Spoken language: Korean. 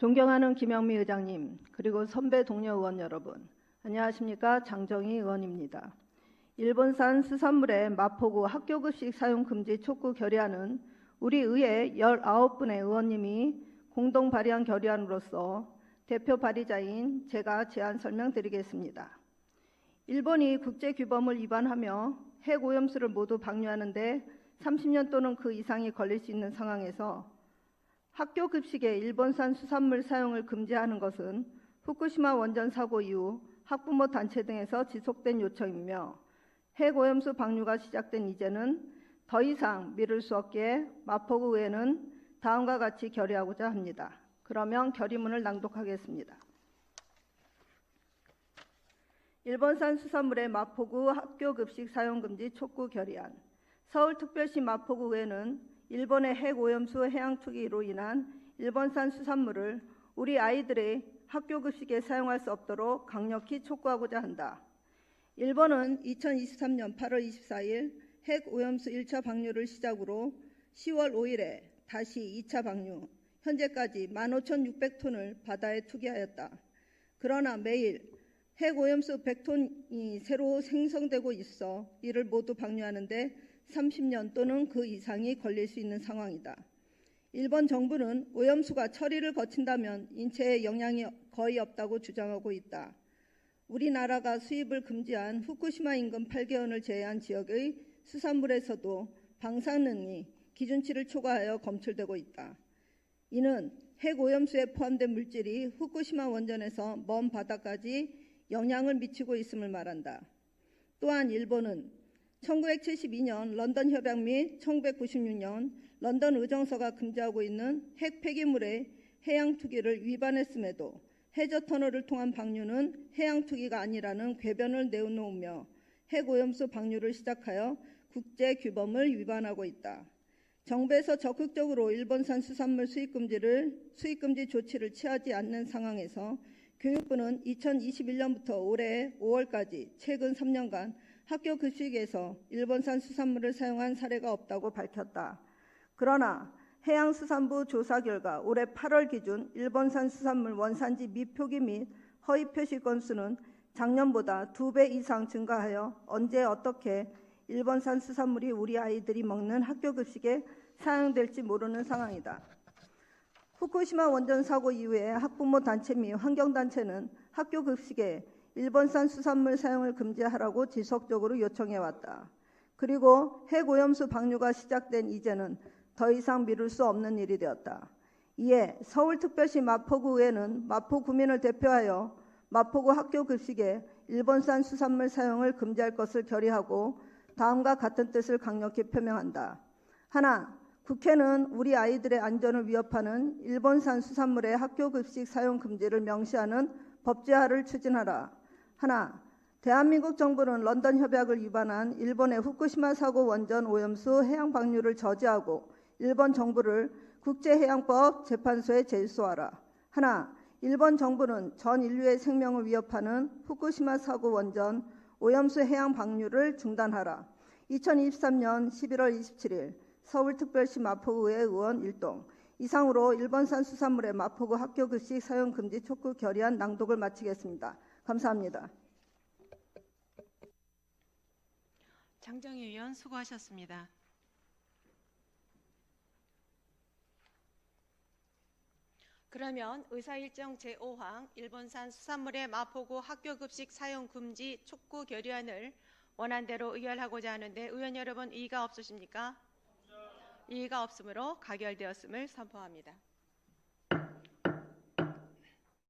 존경하는 김영미 의장님, 그리고 선배 동료 의원 여러분, 안녕하십니까? 장정희 의원입니다. 일본산 수산물의 마포구 학교급식 사용 금지 촉구 결의안은 우리 의회 19분의 의원님이 공동 발의한 결의안으로서 대표 발의자인 제가 제안 설명드리겠습니다. 일본이 국제규범을 위반하며 핵오염수를 모두 방류하는 데 30년 또는 그 이상이 걸릴 수 있는 상황에서 학교 급식에 일본산 수산물 사용을 금지하는 것은 후쿠시마 원전 사고 이후 학부모 단체 등에서 지속된 요청이며 핵오염수 방류가 시작된 이제는 더 이상 미룰 수 없기에 마포구 의회는 다음과 같이 결의하고자 합니다. 그러면 결의문을 낭독하겠습니다. 일본산 수산물의 마포구 학교 급식 사용 금지 촉구 결의안. 서울특별시 마포구 의회는 일본의 핵오염수 해양투기로 인한 일본산 수산물을 우리 아이들의 학교 급식에 사용할 수 없도록 강력히 촉구하고자 한다. 일본은 2023년 8월 24일 핵오염수 1차 방류를 시작으로 10월 5일에 다시 2차 방류, 현재까지 15,600톤을 바다에 투기하였다. 그러나 매일 핵오염수 100톤이 새로 생성되고 있어 이를 모두 방류하는데 30년 또는 그 이상이 걸릴 수 있는 상황이다. 일본 정부는 오염수가 처리를 거친다면 인체에 영향이 거의 없다고 주장하고 있다. 우리나라가 수입을 금지한 후쿠시마 인근 8개원을 제외한 지역의 수산물에서도 방사능이 기준치를 초과하여 검출되고 있다. 이는 핵오염수에 포함된 물질이 후쿠시마 원전에서 먼 바다까지 영향을 미치고 있음을 말한다. 또한 일본은 1972년 런던 협약 및 1996년 런던 의정서가 금지하고 있는 핵 폐기물의 해양 투기를 위반했음에도 해저 터널을 통한 방류는 해양 투기가 아니라는 궤변을 내놓으며 핵오염수 방류를 시작하여 국제 규범을 위반하고 있다. 정부에서 적극적으로 일본산 수산물 수입 금지 조치를 취하지 않는 상황에서 교육부는 2021년부터 올해 5월까지 최근 3년간 학교 급식에서 일본산 수산물을 사용한 사례가 없다고 밝혔다. 그러나 해양수산부 조사 결과 올해 8월 기준 일본산 수산물 원산지 미표기 및 허위 표시 건수는 작년보다 2배 이상 증가하여 언제 어떻게 일본산 수산물이 우리 아이들이 먹는 학교 급식에 사용될지 모르는 상황이다. 후쿠시마 원전 사고 이후에 학부모 단체 및 환경단체는 학교 급식에 일본산 수산물 사용을 금지하라고 지속적으로 요청해왔다. 그리고 핵오염수 방류가 시작된 이제는 더 이상 미룰 수 없는 일이 되었다. 이에 서울특별시 마포구의회는 마포구민을 대표하여 마포구 학교 급식에 일본산 수산물 사용을 금지할 것을 결의하고 다음과 같은 뜻을 강력히 표명한다. 하나, 국회는 우리 아이들의 안전을 위협하는 일본산 수산물의 학교 급식 사용 금지를 명시하는 법제화를 추진하라. 하나, 대한민국 정부는 런던 협약을 위반한 일본의 후쿠시마 사고 원전 오염수 해양 방류를 저지하고 일본 정부를 국제해양법 재판소에 제소하라. 하나, 일본 정부는 전 인류의 생명을 위협하는 후쿠시마 사고 원전 오염수 해양 방류를 중단하라. 2023년 11월 27일 서울특별시 마포구의회 의원 1동. 이상으로 일본산 수산물의 마포구 학교 급식 사용 금지 촉구 결의안 낭독을 마치겠습니다. 감사합니다. 장정희 의원 수고하셨습니다. 그러면 의사일정 제5항 일본산 수산물의 마포구 학교 급식 사용 금지 촉구 결의안을 원안대로 의결하고자 하는데 의원 여러분 이의가 없으십니까? 이의가 없으므로 가결되었음을 선포합니다.